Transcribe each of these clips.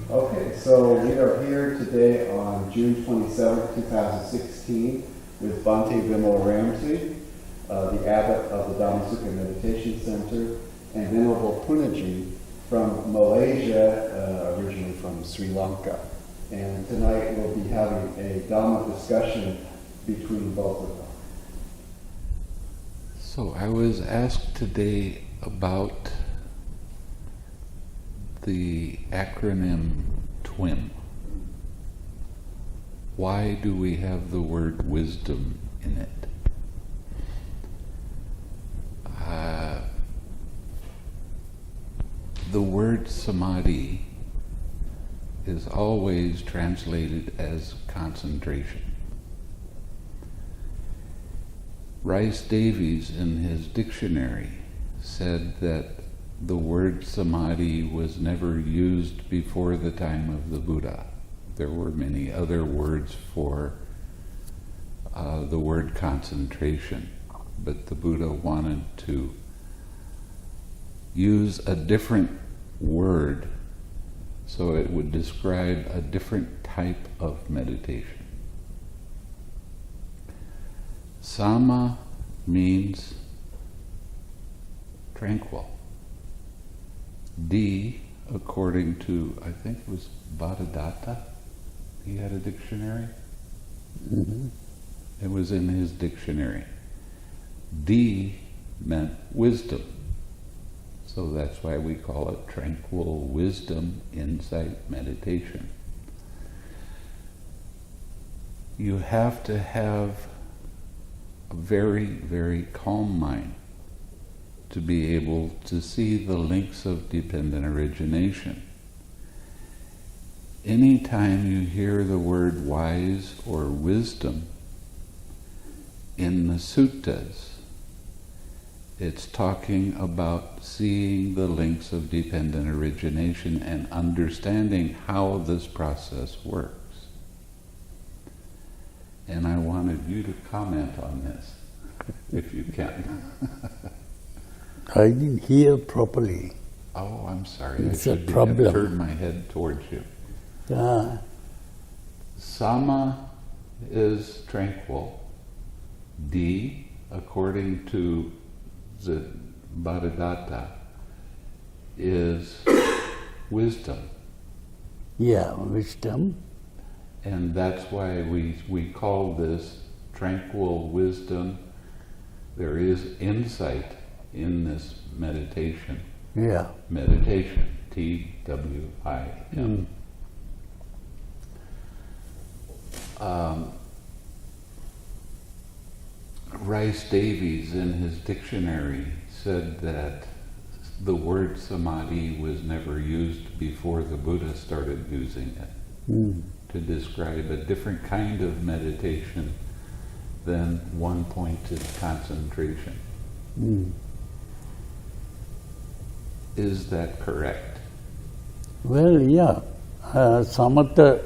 Okay, so we are here today on June 27, 2016 with Bhante Vimalaramsi, the abbot of the Dhamma Meditation Center, and Venerable Punnaji from Malaysia, originally from Sri Lanka. And tonight we'll be having a Dhamma discussion between both of them. So I was asked today about the acronym TWIM. Why do we have the word wisdom in it? The word Samadhi is always translated as concentration. Rice Davies, in his dictionary, said that the word Samadhi was never used before the time of the Buddha. There were many other words for the word concentration, but the Buddha wanted to use a different word so it would describe a different type of meditation. Sama means tranquil. D, according to, I think it was Bhattadatta, he had a dictionary. Mm-hmm. It was in his dictionary. D meant wisdom. So that's why we call it tranquil wisdom insight meditation. You have to have a very, very calm mind to be able to see the links of dependent origination. Anytime you hear the word wise or wisdom in the suttas, it's talking about seeing the links of dependent origination and understanding how this process works. And I wanted you to comment on this, if you can. I didn't hear properly. Oh, I'm sorry. It's I a should problem. have turned my head towards you. Ah, Sama is tranquil. D, according to the Bhattadatta, is wisdom. yeah, wisdom. And that's why we call this tranquil wisdom. There is insight in this meditation. Yeah. Meditation, TWIM. Rice Davies, in his dictionary, said that the word samadhi was never used before the Buddha started using it to describe a different kind of meditation than one-pointed concentration. Is that correct? Well, yeah. Samatha,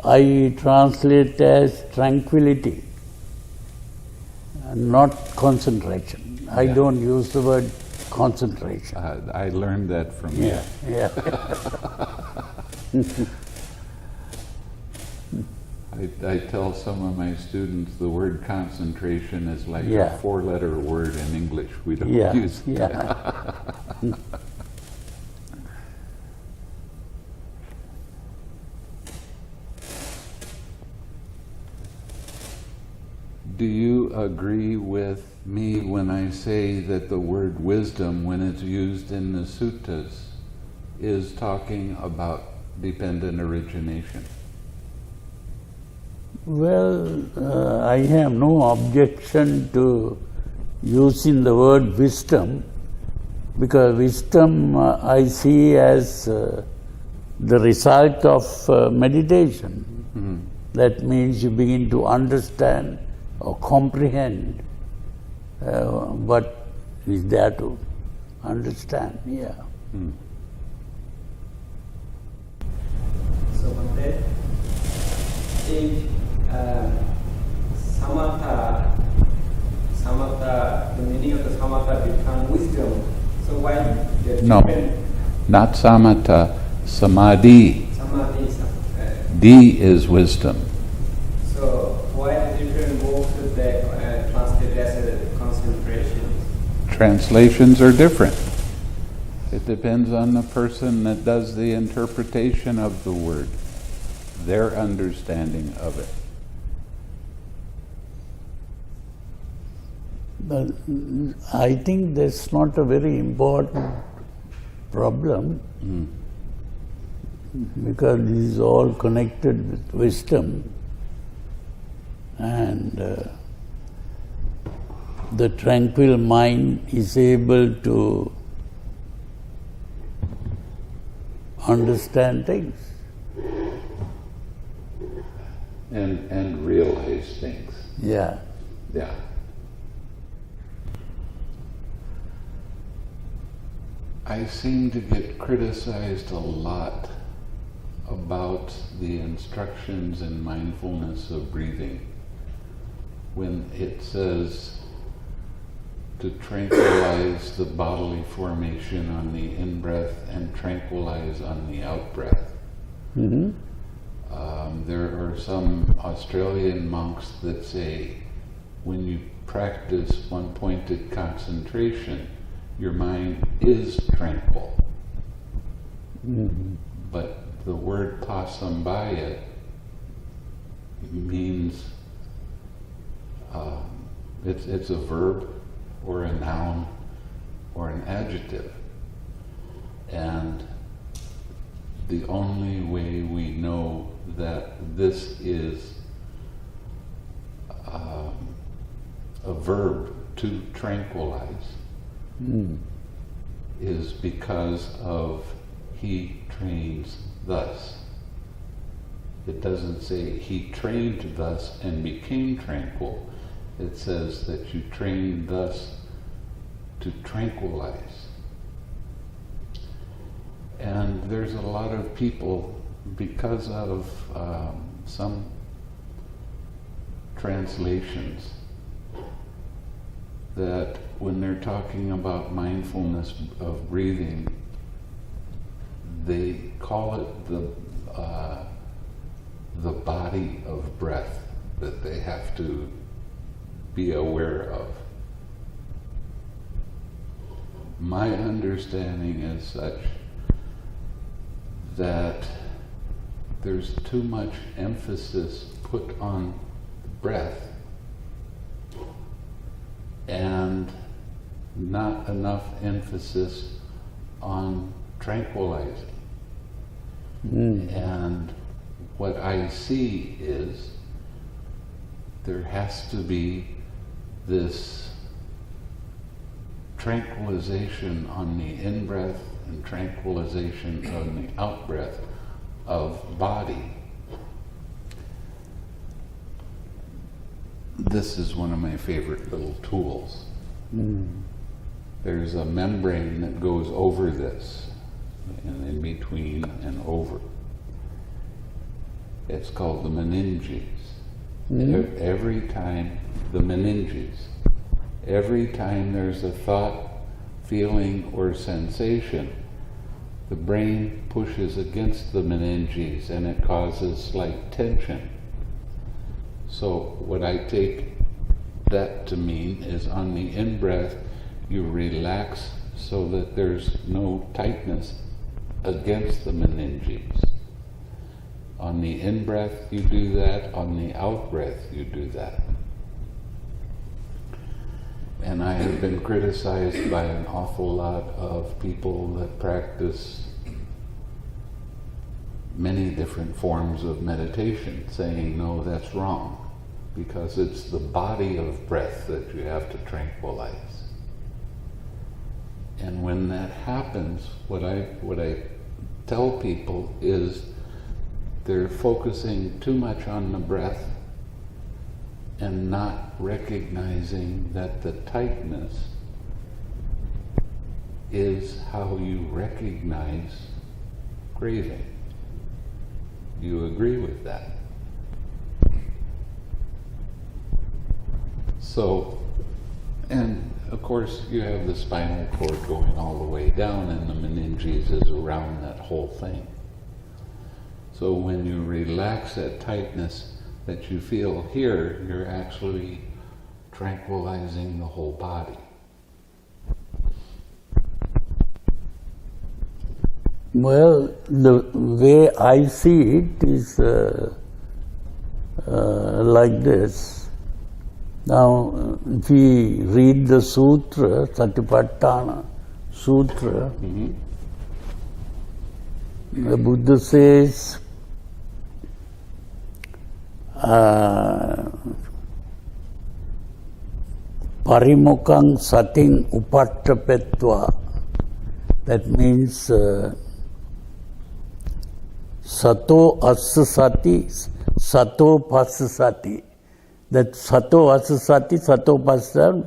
I translate as tranquility, not concentration. I don't use the word concentration. I learned that from you. Yeah. I tell some of my students the word concentration is like a four-letter word in English. We don't use it. Do you agree with me when I say that the word wisdom, when it's used in the suttas, is talking about dependent origination? Well, I have no objection to using the word wisdom, because wisdom I see as the result of meditation. That means you begin to understand or comprehend what is there to understand. So Bhante, if samatha, the meaning of the samatha becomes wisdom, so why the No, not samatha, samadhi. D is wisdom. So why the different books that translate as a concentration? Translations are different. It depends on the person that does the interpretation of the word, their understanding of it. But I think that's not a very important problem because it is all connected with wisdom, and the tranquil mind is able to understand things. And realize things. Yeah. Yeah. I seem to get criticized a lot about the instructions in mindfulness of breathing when it says to tranquilize the bodily formation on the in-breath and tranquilize on the out-breath. Mm-hmm. There are some Australian monks that say when you practice one-pointed concentration, your mind is tranquil. Mm-hmm. But the word pasambaya means it's a verb or a noun or an adjective. And the only way we know that this is a verb to tranquilize is because of he trains thus. It doesn't say he trained thus and became tranquil. It says that you train thus to tranquilize. And there's a lot of people, because of some translations, that when they're talking about mindfulness of breathing, they call it the body of breath that they have to be aware of. My understanding is such that there's too much emphasis put on the breath and not enough emphasis on tranquilizing. And what I see is there has to be this tranquilization on the in-breath and tranquilization on the out-breath of body. This is one of my favorite little tools. There's a membrane that goes over this, and in between and over. It's called the meninges. Every time, the meninges, every time there's a thought, feeling, or sensation, the brain pushes against the meninges and it causes slight tension. So what I take that to mean is on the in-breath, you relax so that there's no tightness against the meninges. On the in-breath, you do that. On the out-breath, you do that. And I have been criticized by an awful lot of people that practice many different forms of meditation, saying, no, that's wrong, because it's the body of breath that you have to tranquilize. And when that happens, what I tell people is they're focusing too much on the breath and not recognizing that the tightness is how you recognize craving. Do you agree with that? So, and of course you have the spinal cord going all the way down and the meninges is around that whole thing. So when you relax that tightness that you feel here, you're actually tranquilizing the whole body. Well, the way I see it is like this. Now, if we read the sutra, Satipatthana Sutra, the Buddha says, Parimukhaṃ sating upaṭṭapetva. That means sato asasati, sato pasasati. That sato asasati, sato pasasati,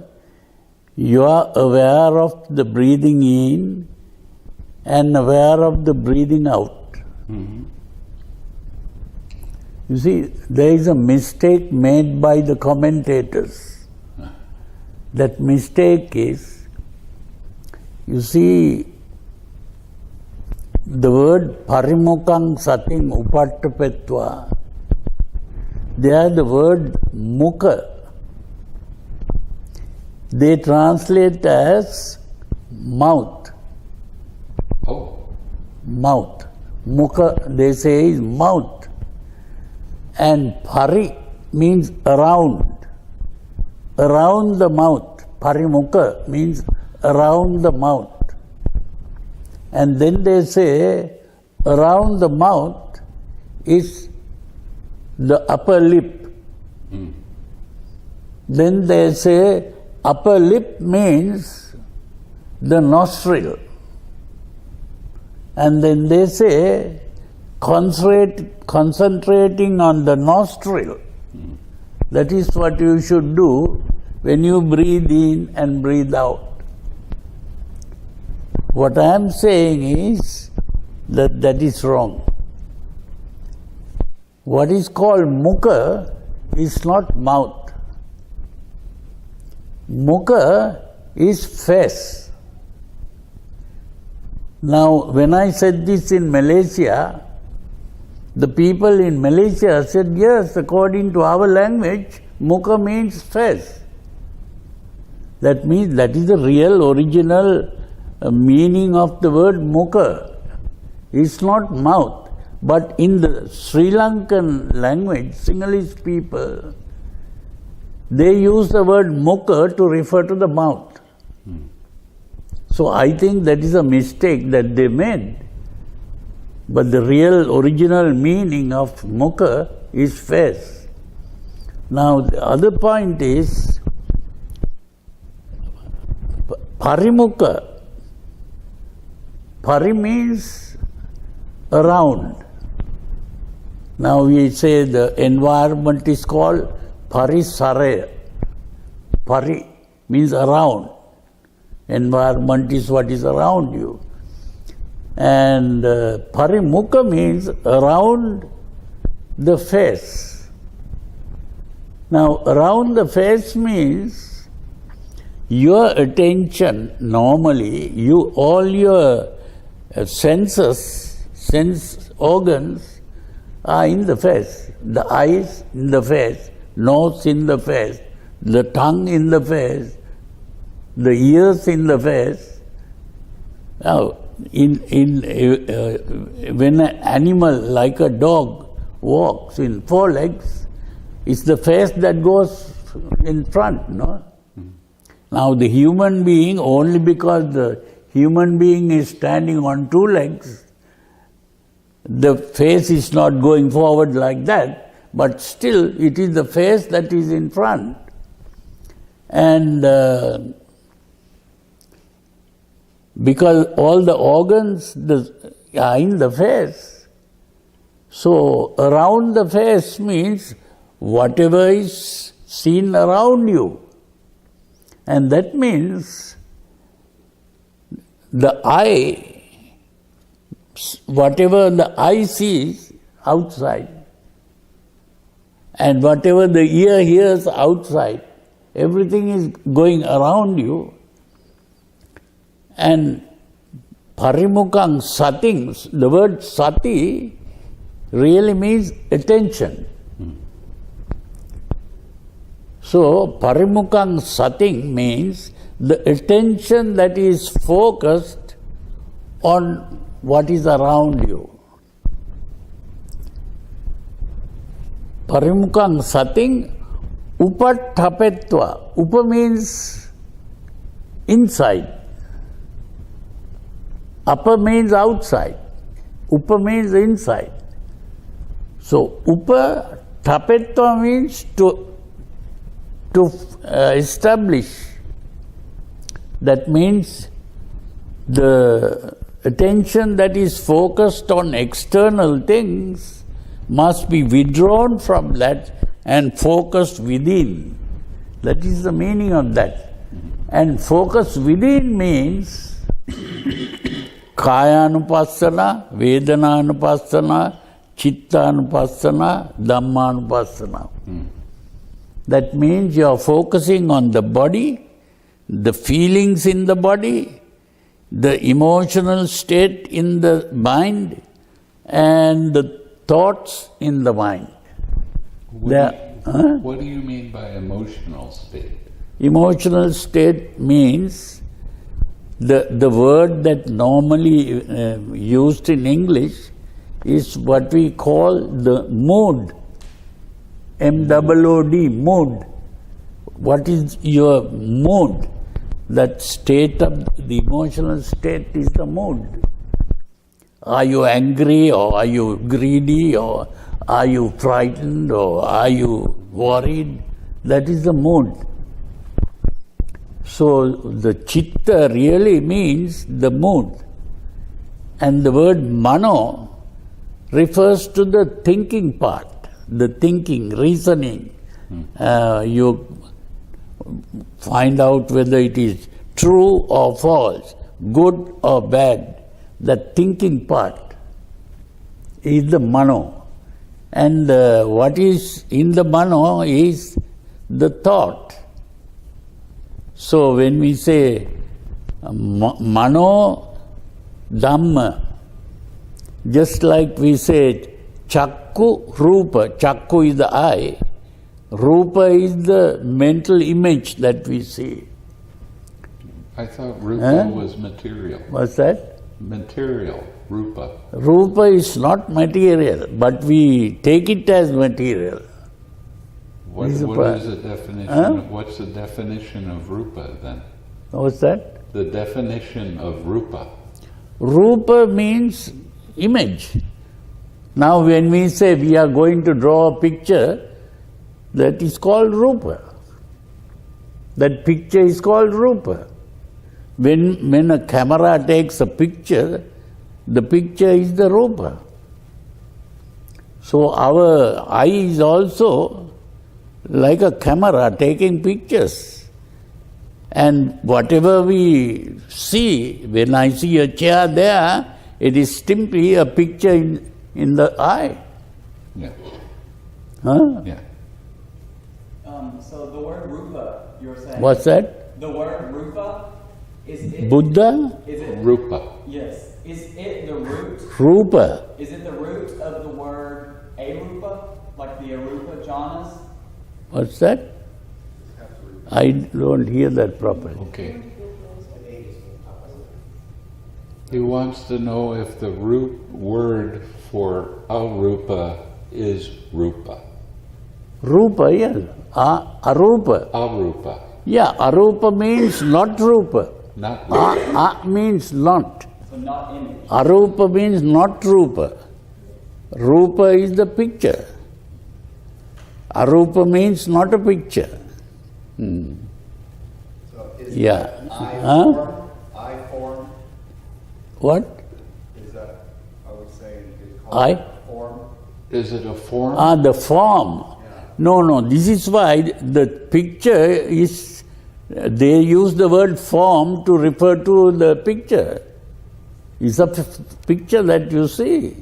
you are aware of the breathing in and aware of the breathing out. You see, there is a mistake made by the commentators. That mistake is, you see, the word parimukhaṃ sating upaṭṭapetva, there the word mukha, they translate as mouth. Oh. Mouth. Mukha, they say, is mouth. And pari means around. Around the mouth. Parimukha means around the mouth. And then they say, around the mouth is the upper lip. Then they say, upper lip means the nostril. And then they say, concentrating on the nostril. That is what you should do when you breathe in and breathe out. What I am saying is that that is wrong. What is called mukha is not mouth. Mukha is face. Now, when I said this in Malaysia, the people in Malaysia said, yes, according to our language, mukha means face. That means that is the real original meaning of the word mukha. It's not mouth. But in the Sri Lankan language, Sinhalese people, they use the word mukha to refer to the mouth. So I think that is a mistake that they made. But the real original meaning of mukha is face. Now the other point is parimukha. Pari means around. Now we say the environment is called parisaraya. Pari means around. Environment is what is around you. And parimukha means around the face. Now around the face means your attention normally, all your senses, sense organs are in the face. The eyes in the face, nose in the face, the tongue in the face, the ears in the face. Now, when an animal like a dog walks in 4 legs, it's the face that goes in front, no? Now the human being, only because the human being is standing on 2 legs, the face is not going forward like that, but still it is the face that is in front. And because all the organs are in the face, so around the face means whatever is seen around you. And that means the eye, whatever the eye sees outside, and whatever the ear hears outside, everything is going around you. And parimukhaṃ sating, the word sati really means attention. So, parimukang sating means the attention that is focused on what is around you. Parimukang sating upathapetva. Upa means inside. Apa means outside. Upa means inside. So, upathapetva means to establish. That means the attention that is focused on external things must be withdrawn from that and focused within. That is the meaning of that. And focus within means kaya anupassana, vedana anupassana, chitta anupassana, dhamma anupassana. That means you are focusing on the body, the feelings in the body, the emotional state in the mind, and the thoughts in the mind. What do you mean by emotional state? Emotional state means the word that normally used in English is what we call the mood. M-O-O-D, mood. What is your mood? That state of the emotional state is the mood. Are you angry, or are you greedy, or are you frightened, or are you worried? That is the mood. So the chitta really means the mood. And the word mano refers to the thinking part. The thinking, reasoning, you find out whether it is true or false, good or bad. The thinking part is the mano. And what is in the mano is the thought. So when we say mano Dhamma, just like we said, Chakku, Rupa. Chakku is the eye. Rupa is the mental image that we see. I thought Rupa was material. What's that? Material, Rupa. Rupa is not material, but we take it as material. What is the definition? What's the definition of Rupa then? What's that? The definition of Rupa. Rupa means image. Now when we say we are going to draw a picture, that is called Rupa. That picture is called Rupa. When a camera takes a picture, the picture is the Rupa. So our eye is also like a camera taking pictures. And whatever we see, when I see a chair there, it is simply a picture in the eye. Yeah. Huh? Yeah. So the word rupa, you're saying. What's that? The word rupa, is it Buddha? Is it Rupa. Yes. Is it the root? Rupa. Is it the root of the word arupa, like the arupa jhanas? What's that? I don't hear that properly. Okay. He wants to know if the root word for arupa is rupa. Rupa, yes. Arupa. Arupa. Yeah, arupa means not rupa. Not rupa. Means not. So not image. Arupa means not rupa. Rupa is the picture. Arupa means not a picture. So is Yeah. I form? What? Is that, I would say, is I? called form? Is it a form? The form. No, this is why the picture is, they use the word form to refer to the picture. It's a picture that you see.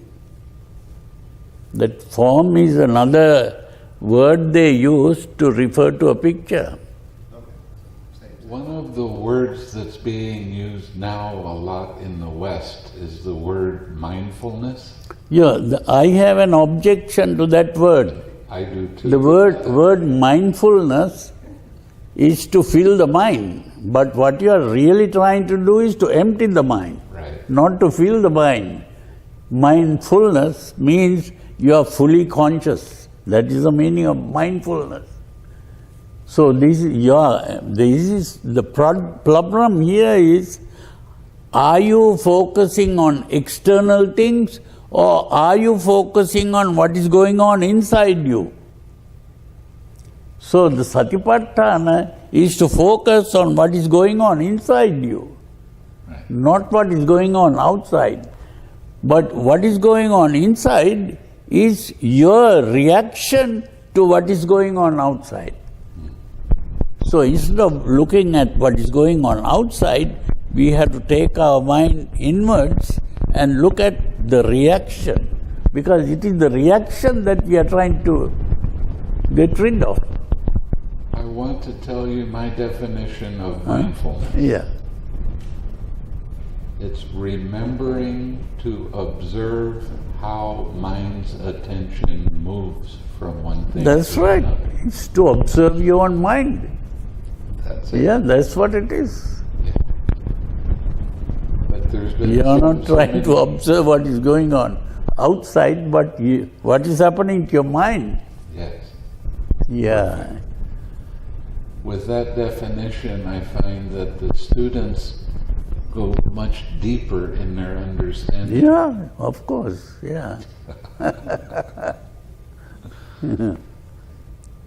That form is another word they use to refer to a picture. One of the words that's being used now a lot in the West is the word mindfulness. I have an objection to that word. I do too. The word mindfulness is to fill the mind, but what you are really trying to do is to empty the mind, Right. not to fill the mind. Mindfulness means you are fully conscious. That is the meaning of mindfulness. So this is the problem here is, are you focusing on external things or are you focusing on what is going on inside you? So the Satipatthana is to focus on what is going on inside you, Right. not what is going on outside. But what is going on inside is your reaction to what is going on outside. So instead of looking at what is going on outside, we have to take our mind inwards and look at the reaction, because it is the reaction that we are trying to get rid of. I want to tell you my definition of mindfulness. Yeah. It's remembering to observe how mind's attention moves from one thing That's to right. another. It's to observe your own mind. That's it. Yeah, that's what it is. But there's been You are so not trying to many- observe what is going on outside, but what is happening to your mind. Yes. Yeah. With that definition, I find that the students go much deeper in their understanding. Yeah, of course, yeah.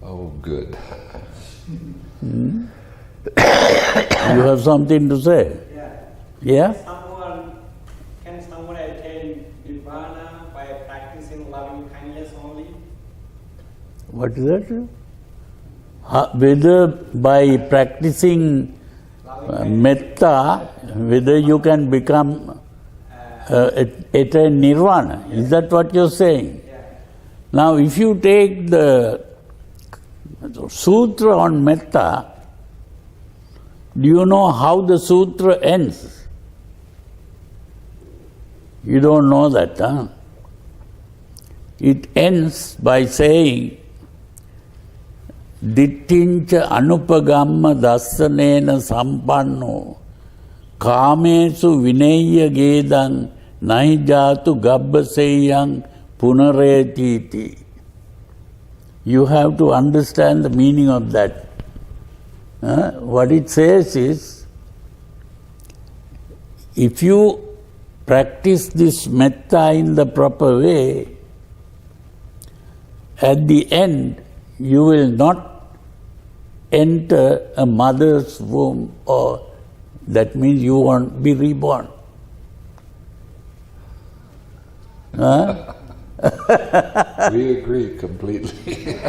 Oh, good. You have something to say? Yeah. Yeah? Can someone attain Nirvana by practicing loving kindness only? What is that? Whether by practicing metta, whether you can become attain nirvana. Is that what you're saying? Yeah. Now, if you take the sutra on metta, do you know how the sutra ends? You don't know that, huh? It ends by saying, Dittincha anupagamma dassanena sampanno kamesu vinaya gedang nahi jatu gabbaseyang punaretiti. You have to understand the meaning of that. What it says is, if you practice this metta in the proper way, at the end you will not enter a mother's womb, or that means you won't be reborn. Huh? We agree completely. And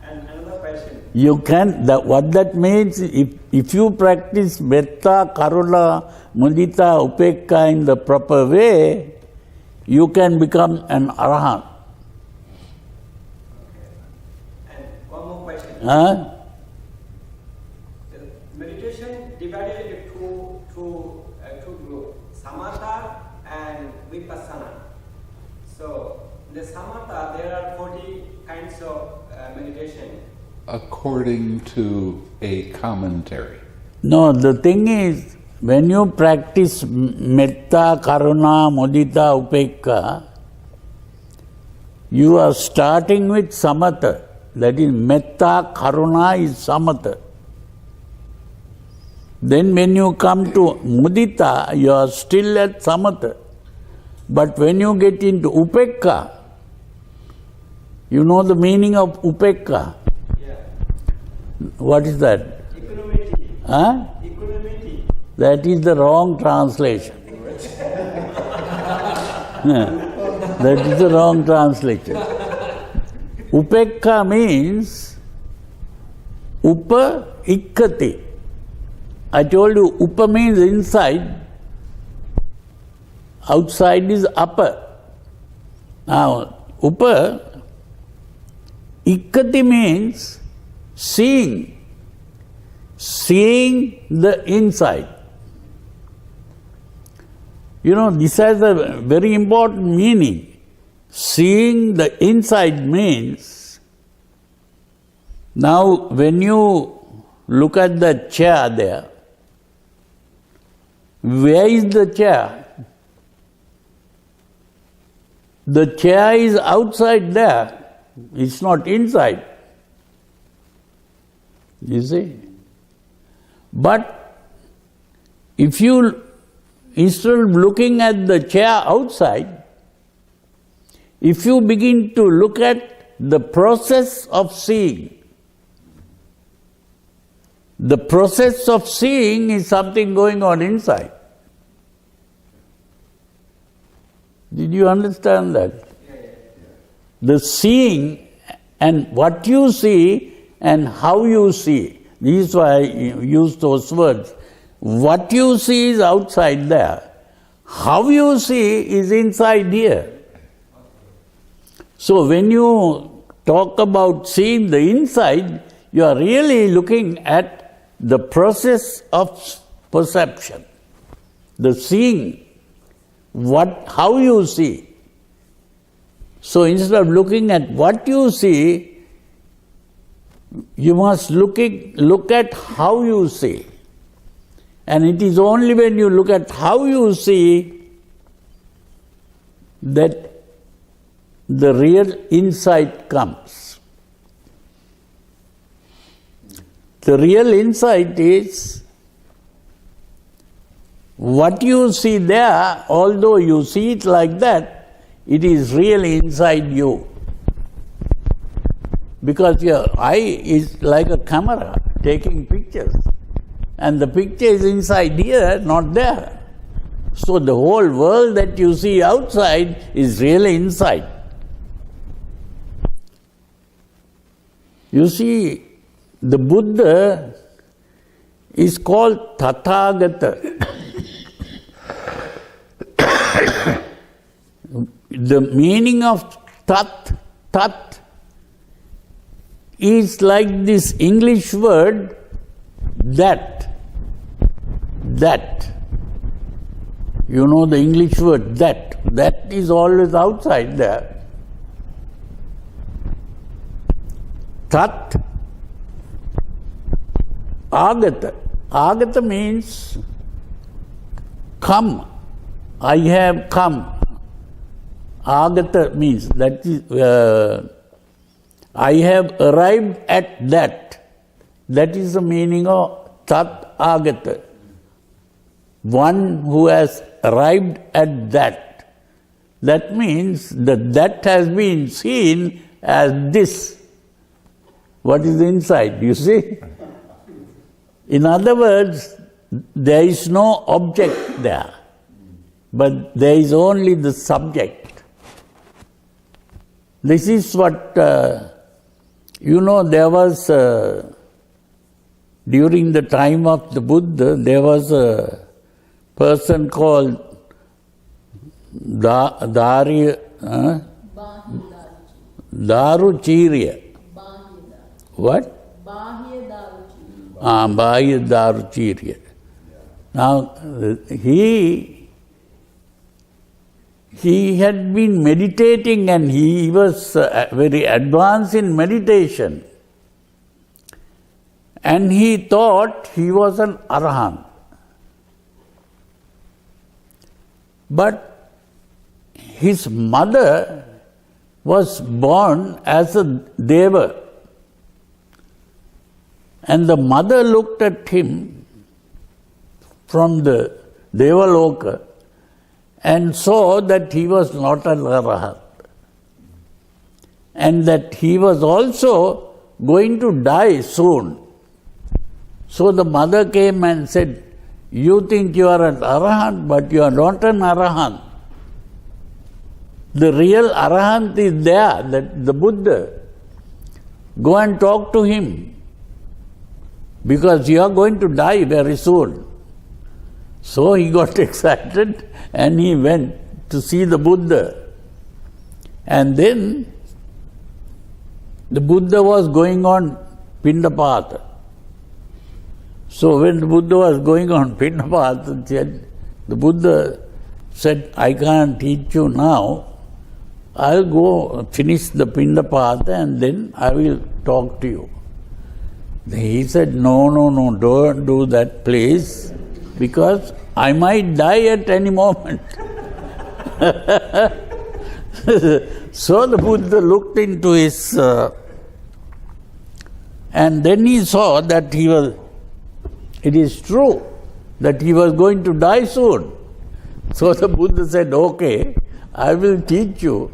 another question. You can, what that means, if you practice metta, karuna, mudita, upekka in the proper way, you can become an arahant. And one more question. Huh? The meditation divided into two groups, samatha and vipassana. So, the samatha, there are 40 kinds of meditation. According to a commentary. No, the thing is, when you practice metta, karuna, mudita, upekka, you are starting with samatha. That is, metta, karuna is samatha. Then when you come to mudita, you are still at samatha. But when you get into upekka, you know the meaning of upekka. Yeah. What is that? Equanimity. Huh? Equanimity. That is the wrong translation. That is the wrong translation. Upekka means upa ikkati. I told you upa means inside, outside is upper. Now, upa, ikkati means seeing the inside. You know, this has a very important meaning. Seeing the inside means, now when you look at the chair there, where is the chair? The chair is outside there, it's not inside. You see? But if you, instead of looking at the chair outside, if you begin to look at the process of seeing, the process of seeing is something going on inside. Did you understand that? The seeing and what you see and how you see. This is why I use those words. What you see is outside there. How you see is inside here. So when you talk about seeing the inside, you are really looking at the process of perception. The seeing. How you see. So instead of looking at what you see, you must look at how you see. And it is only when you look at how you see that the real insight comes. The real insight is what you see there, although you see it like that, it is really inside you. Because your eye is like a camera taking pictures. And the picture is inside here, not there. So the whole world that you see outside is really inside. You see, the Buddha is called Tathagata. The meaning of tat is like this English word that. You know the English word that. That is always outside there. Tat agata. Agata means come. I have come. Agata means that is, I have arrived at that. That is the meaning of tat agata. One who has arrived at that. That means that has been seen as this. What is inside, you see? In other words, there is no object there, but there is only the subject. This is what, there was, during the time of the Buddha, there was a person called Daruchirya. What? Bahya Daruchirya. Now, he had been meditating and he was very advanced in meditation. And he thought he was an arahant. But his mother was born as a deva. And the mother looked at him from the Devaloka and saw that he was not an arahant. And that he was also going to die soon. So the mother came and said, you think you are an arahant, but you are not an arahant. The real arahant is there, that the Buddha. Go and talk to him, because you are going to die very soon. So he got excited and he went to see the Buddha. And then the Buddha was going on Pindapata. So when the Buddha was going on Pindapata, the Buddha said, I can't teach you now. I'll go finish the Pindapata and then I will talk to you. He said, no, don't do that, please, because I might die at any moment. So the Buddha looked into his... and then he saw that it is true that he was going to die soon. So the Buddha said, okay, I will teach you.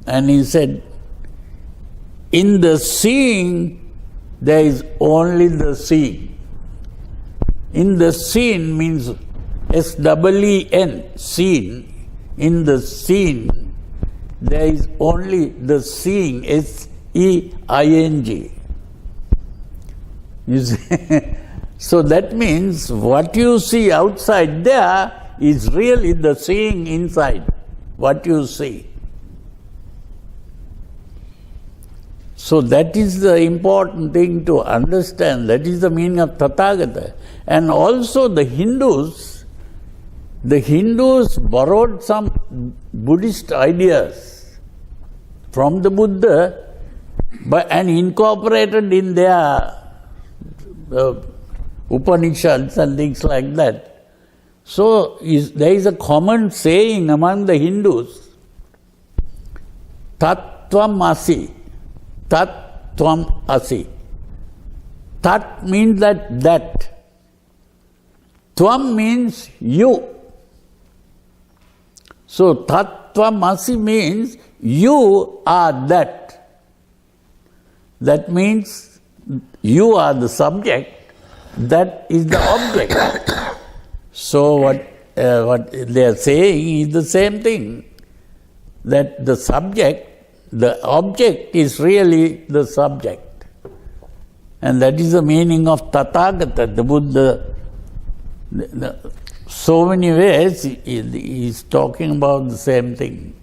And he said, in the seeing, there is only the seeing. In the seen means S-E-E-N, seen. In the seen, there is only the seeing, S-E-I-N-G. You see? So that means what you see outside there is really the seeing inside, what you see. So that is the important thing to understand. That is the meaning of Tathagata. And also the Hindus borrowed some Buddhist ideas from the Buddha and incorporated in their Upanishads and things like that. So there is a common saying among the Hindus, Tat Tvam Asi. Tat Tvam Asi. Tat means that. Tvam means you. So Tat Tvam Asi means you are that. That means you are the subject, that is the object. So what they are saying is the same thing, that the object is really the subject. And that is the meaning of Tathagata. The Buddha, so many ways, he is talking about the same thing.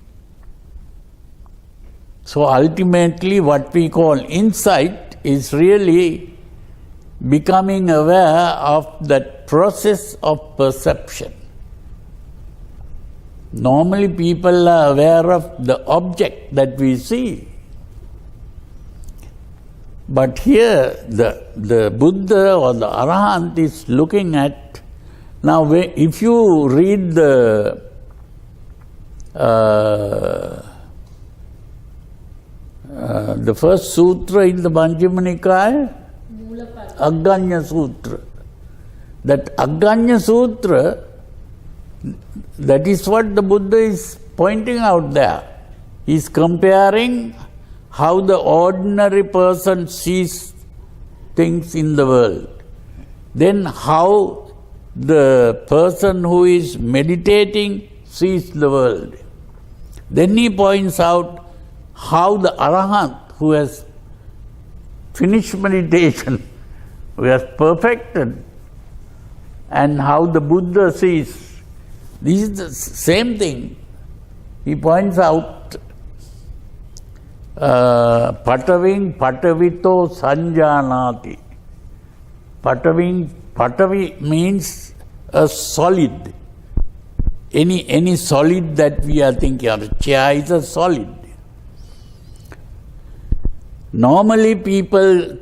So ultimately what we call insight is really becoming aware of that process of perception. Normally people are aware of the object that we see. But here the Buddha or the Arahant is looking at, now if you read the first sutra in the Majjhima Nikaya, Aganya Sutra. That Aganya Sutra, that is what the Buddha is pointing out there. He is comparing how the ordinary person sees things in the world. Then how the person who is meditating sees the world. Then he points out how the Arahant, who has finished meditation, who has perfected, and how the Buddha sees. This is the same thing. He points out, Pataving Patavito Sanjanati. Patavi means a solid. Any solid that we are thinking of. Chair is a solid. Normally people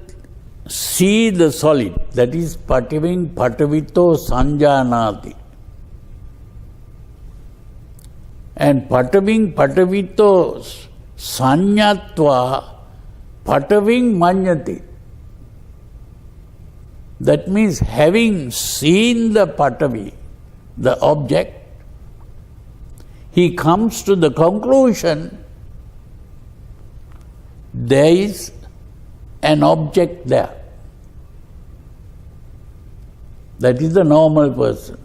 see the solid, that is Pataving Patavito Sanjanati. And Pataving Patavito Sanyatva Pataving Manyati. That means having seen the Patavi, the object, he comes to the conclusion there is an object there. That is the normal person.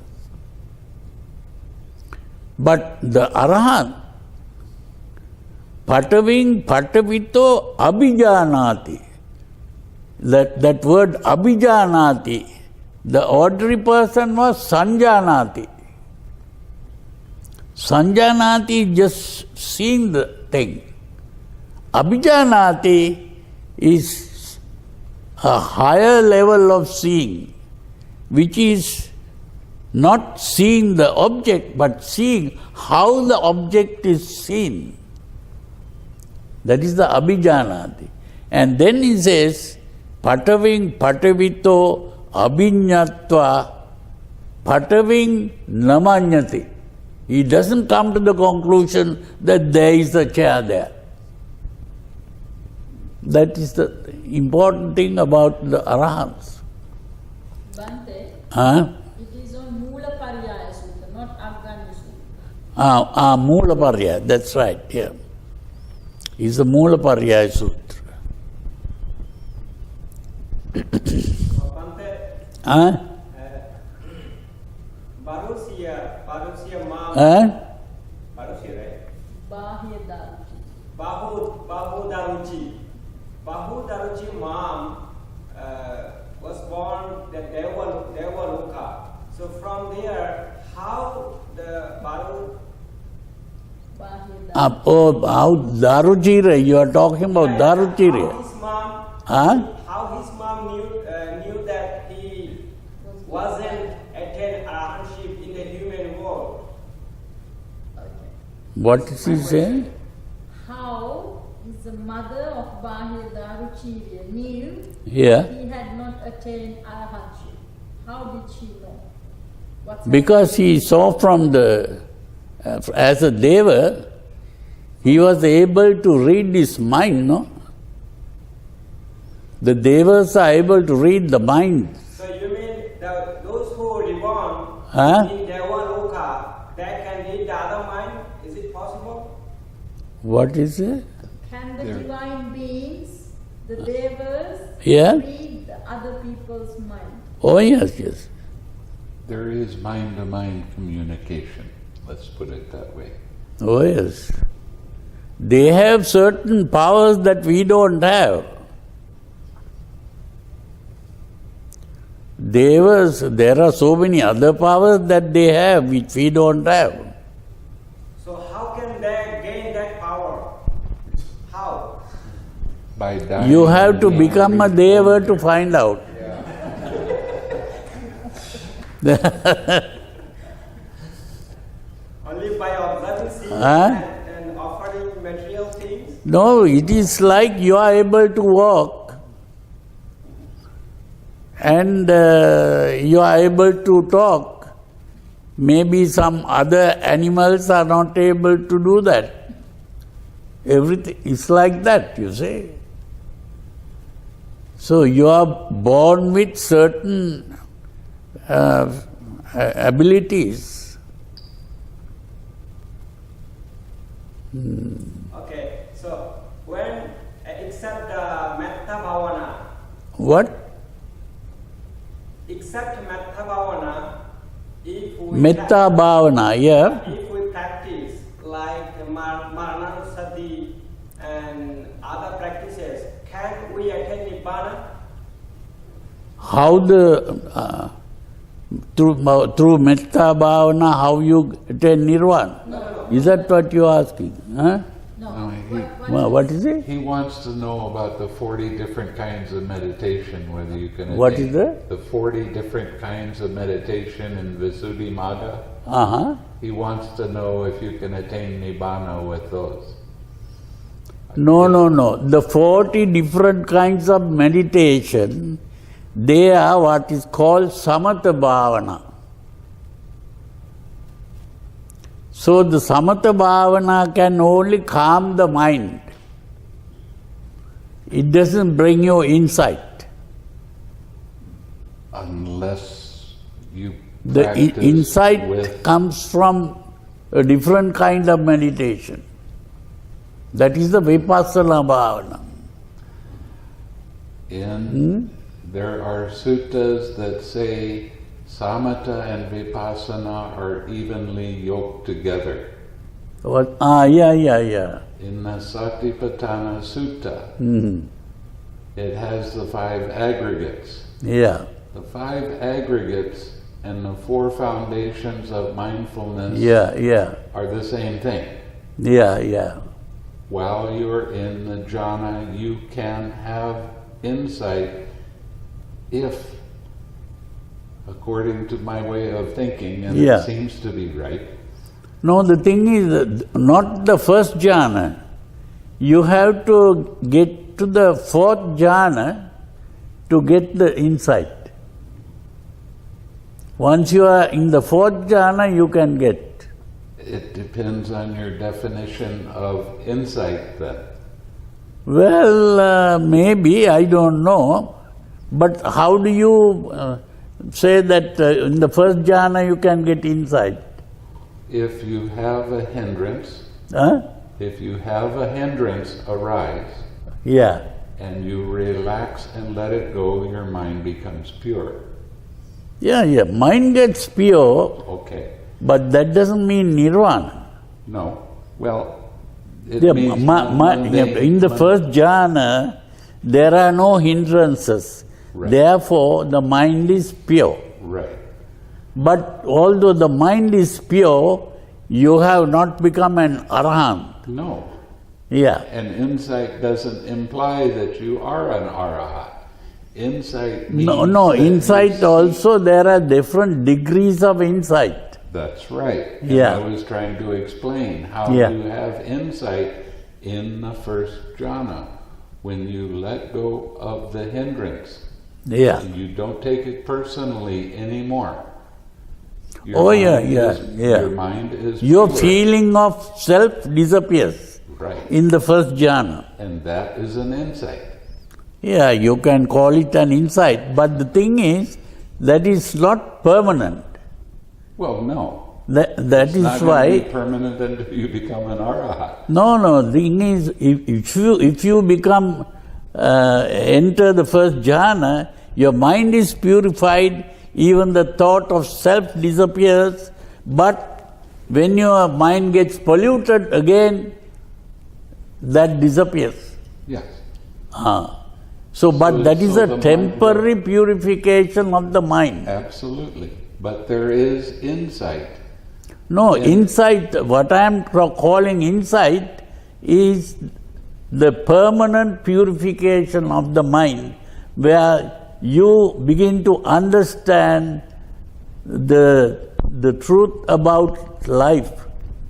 But the Arahant, Pataving Patavito Abhijanati. That word Abhijanati, the ordinary person was Sanjanati. Sanjanati is just seeing the thing. Abhijanati is a higher level of seeing, which is Not seeing the object, but seeing how the object is seen. That is the abhijanati. And then he says, pataving patavito abhinyatva pataving namanyati. He doesn't come to the conclusion that there is a chair there. That is the important thing about the Arahants. Bhante, Huh? it is on Mula Pariyaya Sutta, not Afghani Sutta. Mula Pariyaya, that's right, yeah. It's the Mula Pariyaya Sutra. Bhante, Huh? Barusia Mam, Huh? Barusia, right? Bahya Daruchi. Bahu Daruchi Mam was born the Devaluka. So from there, how the Baru Bahya Daruchi. How Daruchira, you are talking about Daruchira. How his mom, Huh? how his mom knew that he wasn't attained arahantship in the human world. Okay. What is he saying? How is the mother of Bahya Daruchi knew Yeah. he had not attained arahantship? How did she know? What's Because he saw from the, as a deva, he was able to read his mind, no? The devas are able to read the mind. So you mean those who are reborn Huh? in Devaloka, they can read the other mind? Is it possible? What is it? Can the There. divine beings, the devas, Yeah? read the other people's mind? Oh, yes, yes. There is mind-to-mind communication, let's put it that way. Oh, yes. They have certain powers that we don't have. Devas, there are so many other powers that they have which we don't have. So how can they gain that power? How? By dying, You have to and become a being deva reborn. to find out. Only by observing scenes Huh? and offering material things? No, it is like you are able to walk and you are able to talk. Maybe some other animals are not able to do that. Everything is like that, you see. So you are born with certain abilities. Okay, so when except Metta Bhavana, What? except Metta Bhavana, if we Metta bhavana, yeah. if we practice like Maranasati and other practices, can we attain Nibbana? How the through metta bhavana, how you attain nirvana? Is that what you are asking? Huh? No, What is it? he wants to know about the 40 different kinds of meditation, whether you can What attain is that? the 40 different kinds of meditation in Visuddhimagga. He wants to know if you can attain Nibbana with those. No. The 40 different kinds of meditation, they are what is called samatha bhavana. So the samatha bhavana can only calm the mind. It doesn't bring you insight. Unless you The practice insight with comes from a different kind of meditation. That is the vipassana bhavana. There are suttas that say samatha and vipassana are evenly yoked together. What? Yeah. In the Satipatthana Sutta, it has the 5 aggregates. Yeah. The 5 aggregates and the 4 foundations of mindfulness Yeah. are the same thing. Yeah. While you're in the jhana, you can have insight if according to my way of thinking, and Yeah. it seems to be right. No, the thing is not the first jhana. You have to get to the fourth jhana to get the insight. Once you are in the fourth jhana, you can get. It depends on your definition of insight then. Well, maybe, I don't know. But how do you say that in the first jhana you can get insight? If you have a hindrance, Huh? if you have a hindrance arise, Yeah. and you relax and let it go, your mind becomes pure. Yeah. Mind gets pure, Okay. but that doesn't mean nirvana. No. Well, it Yeah, means in the first jhana, there are no hindrances. Right. Therefore, the mind is pure. Right. But although the mind is pure, you have not become an arahant. No. Yeah. And insight doesn't imply that you are an arahat. Insight means No, that you insight see- also, there are different degrees of insight. That's right. And Yeah. I was trying to explain how Yeah. you have insight in the first jhana. When you let go of the hindrance, Yeah. you don't take it personally anymore. Oh, yeah, mind yeah, is- yeah. Your mind is Your pure. feeling of self disappears Right. in the first jhana. And that is an insight. Yeah, you can call it an insight, but the thing is that is not permanent. Well, no. That It's is not going to why. be permanent until you become an arahat. No. The thing is, if you become enter the first jhana, your mind is purified. Even the thought of self disappears. But when your mind gets polluted again, that disappears. Yes. But that is so a the mind- temporary purification of the mind. Absolutely. But there is insight. No, Yeah. insight, what I am calling insight is the permanent purification of the mind, where you begin to understand the truth about life,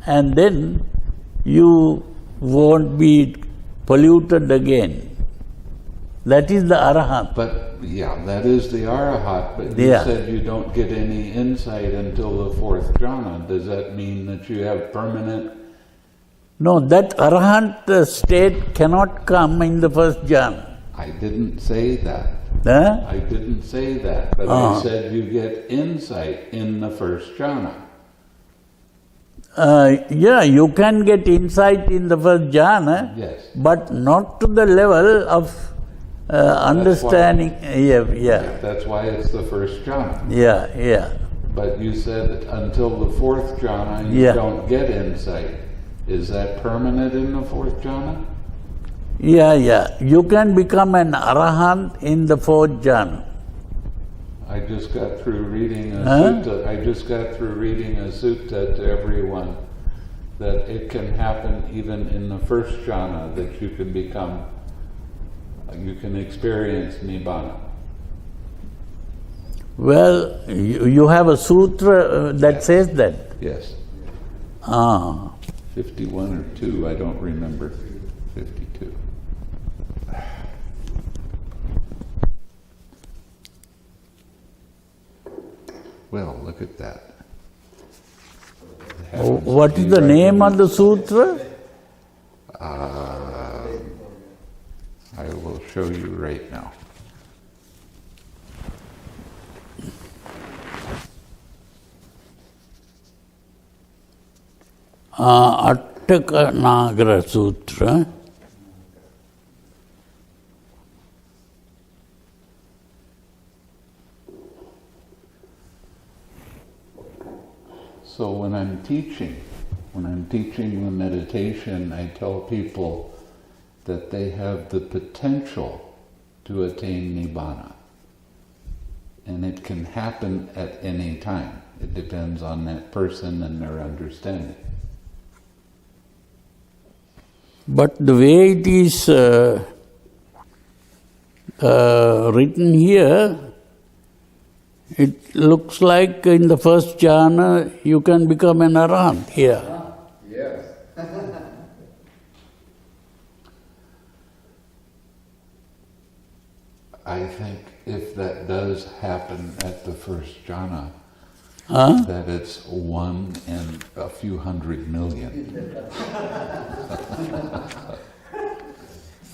and then you won't be polluted again. That is the arahant. But yeah, that is the arahat. But you Yeah. said you don't get any insight until the fourth jhana. Does that mean that you have permanent? No, that arahant state cannot come in the first jhana. I didn't say that. Huh? I didn't say that. But I said you get insight in the first jhana. Yeah, you can get insight in the first jhana, Yes. but not to the level of understanding. Yeah. That's why it's the first jhana. Yeah. But you said that until the fourth jhana you Yeah. don't get insight. Is that permanent in the fourth jhana? Yeah. You can become an arahant in the fourth jhana. I just got through reading a Huh? sutta. I just got through reading a sutta to everyone that it can happen even in the first jhana that you can become, you can experience nibbana. Well, you have a sutra that says that. Yes, 51 or 2. I don't remember. 52. Well, look at that. It happens to What is be the right name in of the sutra? I will show you right now. Attaka Nagara Sutra. So when I'm teaching the meditation, I tell people that they have the potential to attain Nibbana. And it can happen at any time. It depends on that person and their understanding. But the way it is written here, It looks like in the first jhana you can become an arahant here. Yes. I think if that does happen at the first jhana, Huh? that it's 1 in a few hundred million.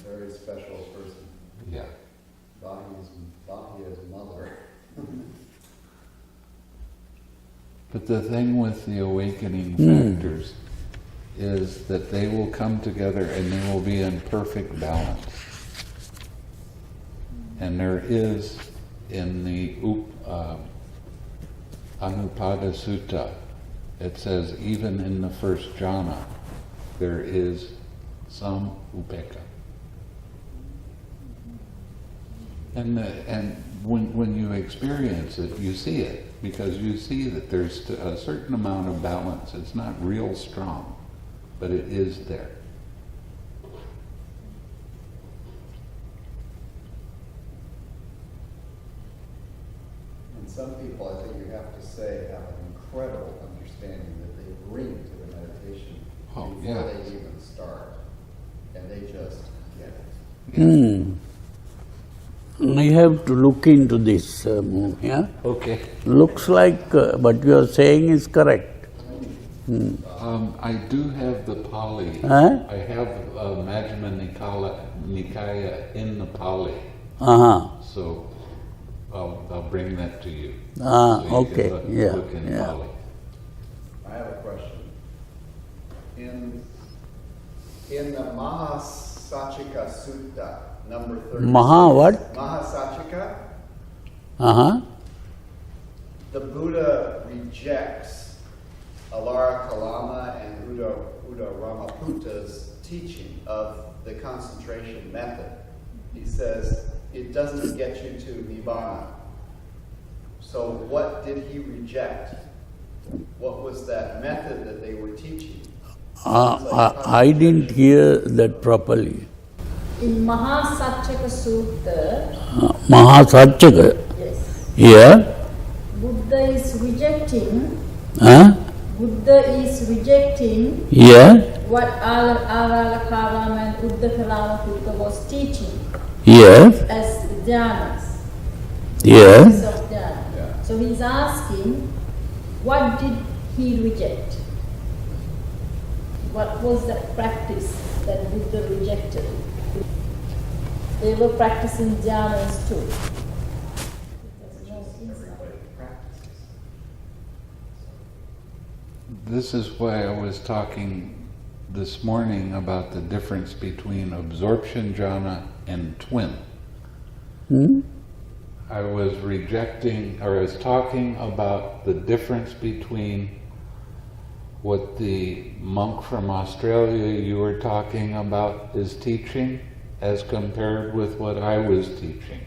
Very special person. Yeah. Bhahiya's mother. But the thing with the awakening factors is that they will come together and they will be in perfect balance. And there is in the Anupada Sutta, it says even in the first jhana, there is some upekkha. And when you experience it, you see it, because you see that there's a certain amount of balance. It's not real strong, but it is there. And some people, I think you have to say, have an incredible understanding that they bring to the meditation before they even start. And they just get it. I have to look into this, yeah? Okay. Looks like what you are saying is correct. I do have the Pali. Huh? I have Majjhima Nikaya in the Pali. So I'll bring that to you. So you Okay, can yeah, look in yeah. Pali. I have a question. In the Mahasachika Sutta, number 36. What? Mahasachika, the Buddha rejects Alara Kalama and Uda Ramaputta's teaching of the concentration method. He says it doesn't get you to Nibbana. So what did he reject? What was that method that they were teaching? I didn't hear that properly. In Mahasachaka Sutta, Mahasachaka, yes, yeah? Buddha is rejecting Yeah? what Avalokitesvara and Uddhakaramaputra was teaching Yes? as jhanas. Yes? Of jhana. So he's asking, what did he reject? What was the practice that Buddha rejected? They were practicing jhanas too. This is why I was talking this morning about the difference between absorption jhana and TWIM. I was talking about the difference between what the monk from Australia you were talking about is teaching as compared with what I was teaching.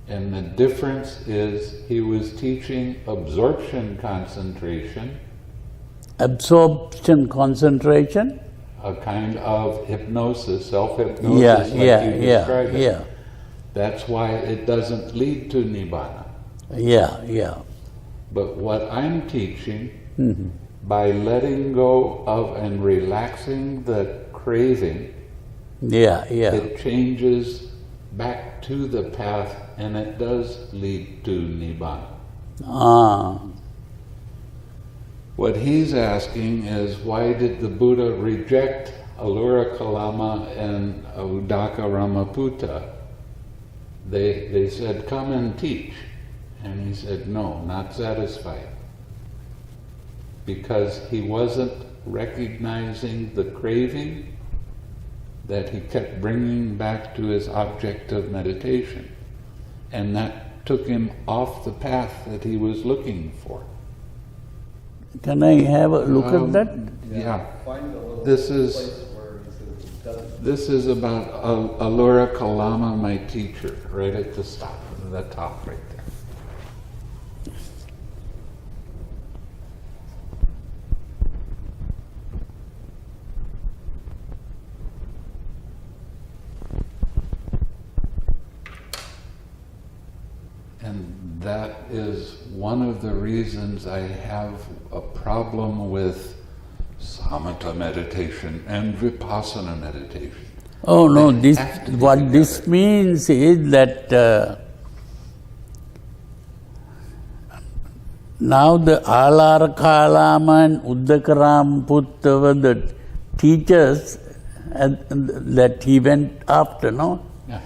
And the difference is he was teaching absorption concentration. Absorption concentration? A kind of hypnosis, self-hypnosis, you described it. Yeah. That's why it doesn't lead to Nibbana. Yeah. But what I'm teaching, by letting go of and relaxing the craving, it changes back to the path and it does lead to Nibbana. What he's asking is, why did the Buddha reject Alura Kalama and Uddaka Ramaputta? They said, come and teach. And he said, no, not satisfied. Because he wasn't recognizing the craving that he kept bringing back to his object of meditation. And that took him off the path that he was looking for. Can I have a look at that? Yeah. Find a little This place is where he says it doesn't. This is about Alura Kalama, my teacher, right at the top right there. is one of the reasons I have a problem with samatha meditation and vipassana meditation. Oh no, They this have to be what this together. means is that now the Alara Kalama and Uddakaram Putta were the teachers that he went after, no? Yeah.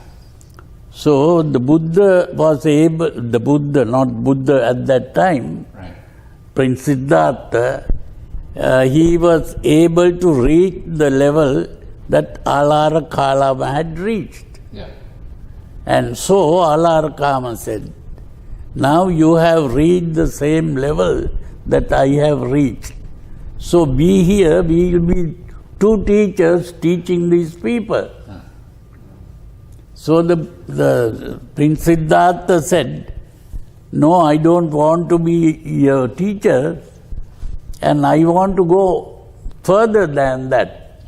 So the Buddha was able, the Buddha, not Buddha at that time, Right. Prince Siddhartha, he was able to reach the level that Alara Kalama had reached. Yeah. And so Alara Kalama said, now you have reached the same level that I have reached. So be here, we will be two teachers teaching these people. So the Prince Siddhartha said, no, I don't want to be your teacher, and I want to go further than that.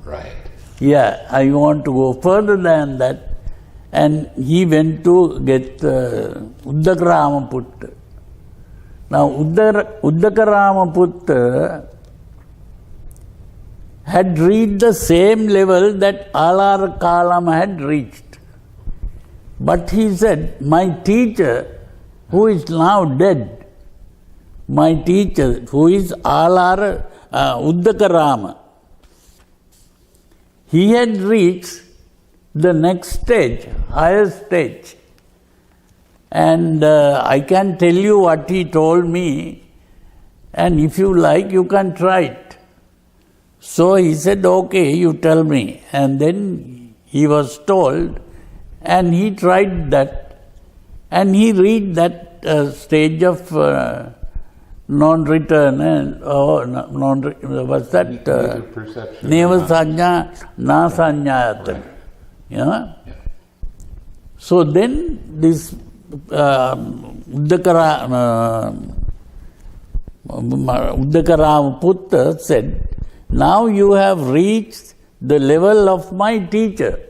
Right. Yeah, I want to go further than that. And he went to get Uddakarama Putta. Now, Uddakarama Putta had reached the same level that Alara Kalama had reached. But he said, my teacher, who is now dead, my teacher, who is Uddakarama, he had reached the next stage, higher stage. And I can tell you what he told me, and if you like, you can try it. So he said, okay, you tell me. And then he was told, and he tried that, and he reached that stage of non-return, and was that Negative perception. Neva Sanya, Na Sanyayatana. Right. Yeah? So then this Uddakarama Putta said, now you have reached the level of my teacher.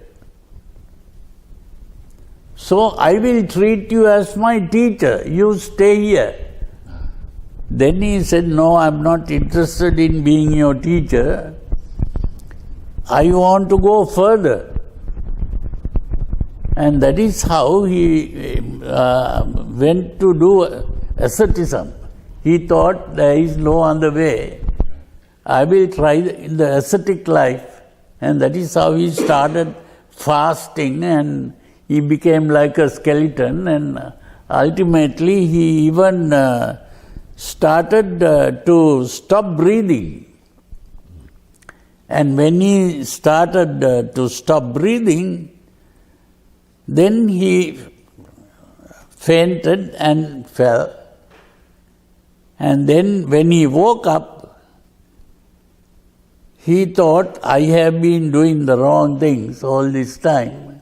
So I will treat you as my teacher. You stay here. Then he said, no, I am not interested in being your teacher. I want to go further. And that is how he went to do asceticism. He thought there is no other way. I will try the ascetic life. And that is how he started fasting, and he became like a skeleton, and ultimately he even started to stop breathing. And when he started to stop breathing, then he fainted and fell. And then when he woke up, he thought, I have been doing the wrong things all this time.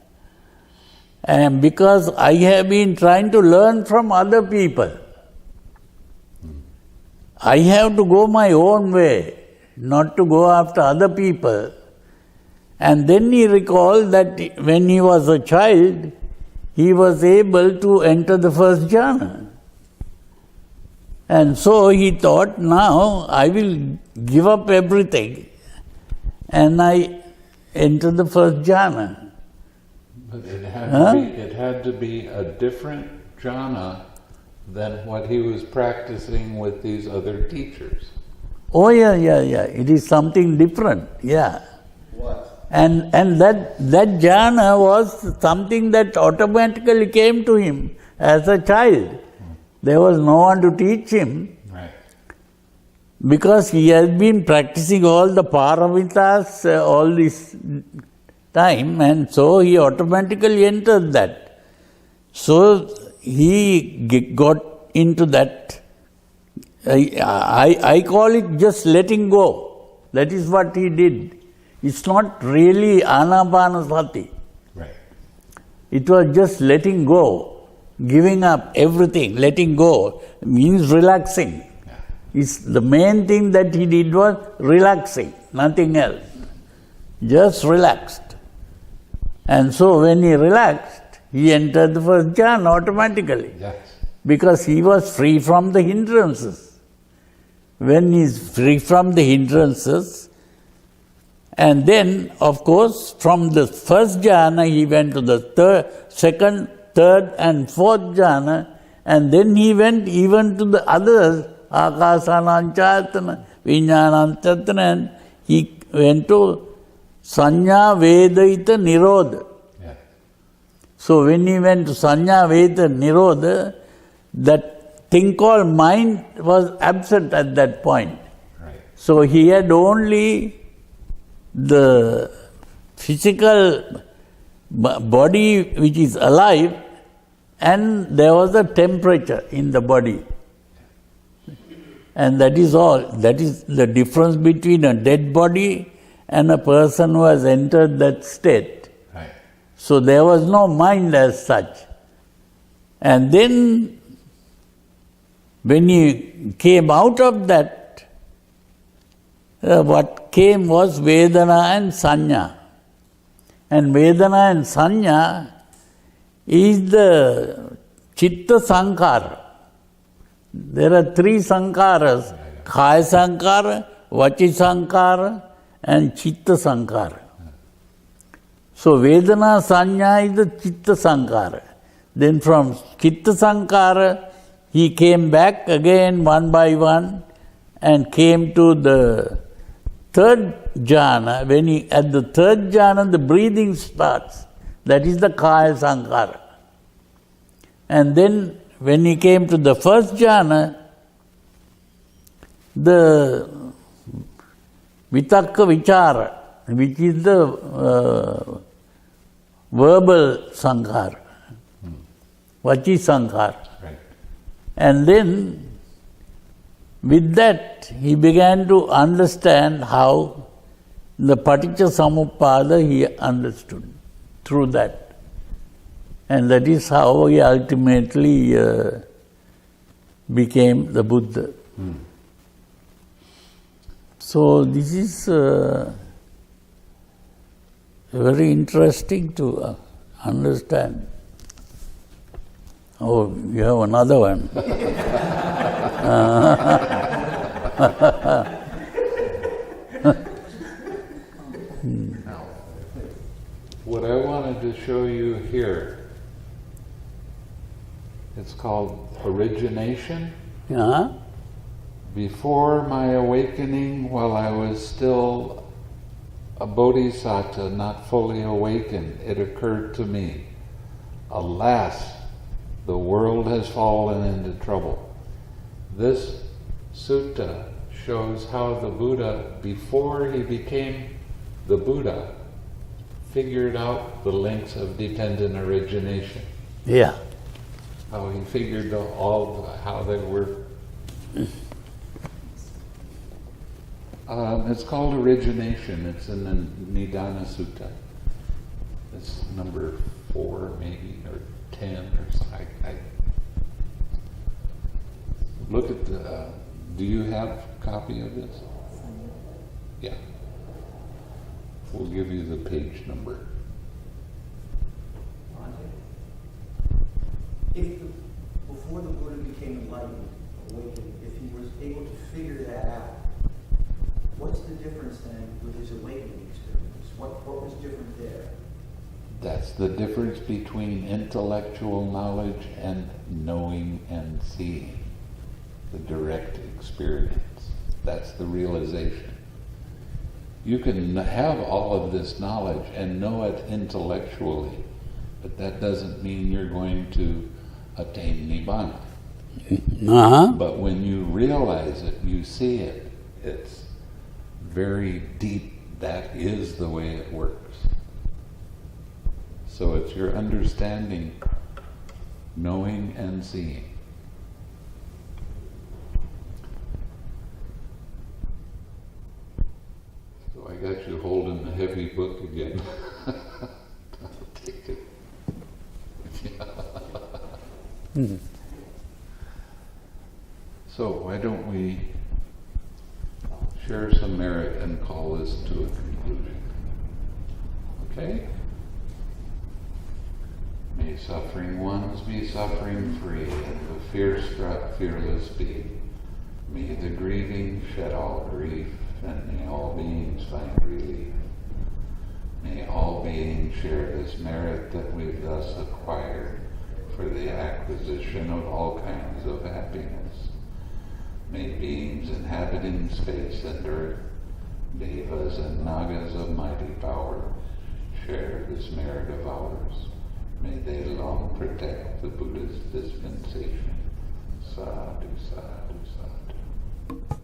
And because I have been trying to learn from other people, I have to go my own way, not to go after other people. And then he recalled that when he was a child, he was able to enter the first jhana. And so he thought, now I will give up everything, and I enter the first jhana. But it had to be a different jhana than what he was practicing with these other teachers. Oh yeah. It is something different, yeah. What? And that jhana was something that automatically came to him as a child. There was no one to teach him. Right. Because he has been practicing all the paramitas all this time, and so he automatically entered that. So he got into that. I call it just letting go. That is what he did. It's not really anapanasati. Right. It was just letting go, giving up everything. Letting go means relaxing. It's the main thing that he did was relaxing, nothing else. Just relaxed. And so when he relaxed, he entered the first jhana automatically. Yes. because he was free from the hindrances. When he is free from the hindrances, and then, of course, from the first jhana, he went to the second, third, and fourth jhana, and then he went even to the others, Akasananchayatana, Vijnananchayatana, and he went to Sanya Vedaita Nirodha. Yeah. So when he went to Sanya Vedaita Nirodha, that thing called mind was absent at that point. Right. So he had only the physical body which is alive, and there was a temperature in the body. And that is all. That is the difference between a dead body and a person who has entered that state. Right. So there was no mind as such. And then when he came out of that, what came was Vedana and Sanya. And Vedana and Sanya is the Chitta Sankara. There are three Sankaras, Kaya Sankara, Vachi Sankara and Chitta Sankara. So Vedana Sanya is the Chitta Sankara. Then from Chitta Sankara, he came back again one by one and came to the third jhana. When he, at the third jhana, the breathing starts. That is the Kaya Sankara. And then when he came to the first jhana, the Vitakka Vichara, which is the verbal Sankara, Vachi Sankara. Right. And then with that, he began to understand how the Paticca Samuppada he understood through that. And that is how he ultimately became the Buddha. So this is very interesting to understand. Oh, you have another one. Now, what I wanted to show you here, it's called origination. Yeah? Before my awakening, while I was still a bodhisattva, not fully awakened, it occurred to me, alas, the world has fallen into trouble. This sutta shows how the Buddha, before he became the Buddha, figured out the links of dependent origination. Yeah. How he figured how they were. It's called origination. It's in the Nidana Sutta. It's number 4 maybe, or 10 or something. Look at the, do you have a copy of this? Yeah. We'll give you the page number. Before the Buddha became enlightened, awakened, if he was able to figure that out, what's the difference then with his awakening experience? What was different there? That's the difference between intellectual knowledge and knowing and seeing. The direct experience. That's the realization. You can have all of this knowledge and know it intellectually, but that doesn't mean you're going to attain Nibbana. Uh-huh. But when you realize it, you see it, it's very deep. That is the way it works. So it's your understanding, knowing and seeing. So I got you holding the heavy book again. Take it. Mm-hmm. So why don't we share some merit and call this to a conclusion? Okay? May suffering ones be suffering free, and the fear-struck fearless be. May the grieving shed all grief, and may all beings find relief. May all beings share this merit that we've thus acquired for the acquisition of all kinds of happiness. May beings inhabiting space and earth, devas and nagas of mighty power, share this merit of ours. May they long protect the Buddha's dispensation. Sadhu, sadhu, sadhu.